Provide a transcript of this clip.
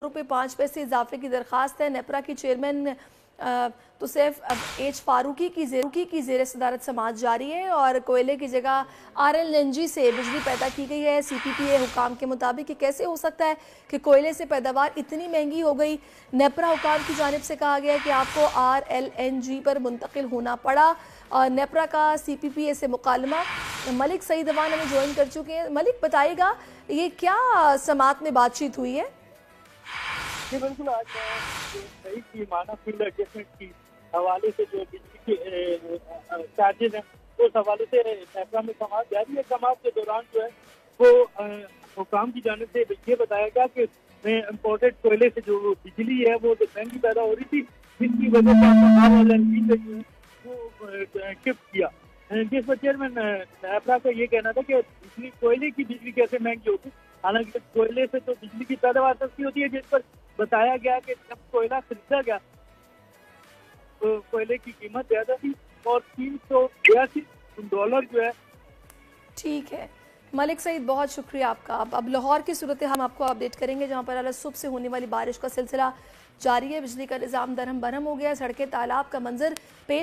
रुपये 5 पैसे इजाफे की दरखास्त है। नेपरा की चेयरमैन तुसैफ एच फारूकी की ज़ेर सदारत समाअत जारी है और कोयले की जगह RLNG से बिजली पैदा की गई है। CPPA हुकाम के मुताबिक कि कैसे हो सकता है कि कोयले से पैदावार इतनी महंगी हो गई। नेपरा हुकाम की जानिब से कहा गया है कि आपको RLNG पर मुंतकिल होना पड़ा। और नेपरा का CPPA से मुकालमा मलिक सईद अवान हमें ज्वाइन कर चुके हैं। मलिक, बताइएगा ये क्या समाअत में बातचीत हुई है? जी बिल्कुल, आज सही की माना फील्ड एडजस्टमेंट की हवाले से जो बिजली के चार्जेज हैं उस हवाले से नेपरा में समाअत जारी है। समाअत के दौरान जो है वो हुकाम की जानिब से ये बताया गया कि इम्पोर्टेड कोयले से जो बिजली है वो महंगी पैदा हो रही थी, जिसकी वजह से RLNG से जो है वो शिफ्ट किया। जिस पर चेयरमैन नेपरा का ये कहना था कि बिजली कोयले की बिजली कैसे महंगी होगी, हालांकि कोयले से तो बिजली की पैदावार सस्ती होती है। जिस पर बताया गया कि जब कोयला खरीदा गया तो कोयले की कीमत ज्यादा थी और $382 जो है। ठीक है मलिक सईद, बहुत शुक्रिया आपका। अब लाहौर की सूरत हम आपको अपडेट करेंगे, जहां पर सुबह से होने वाली बारिश का सिलसिला जारी है। बिजली का निज़ाम दरहम बरहम हो गया, सड़कें तालाब का मंजर पेश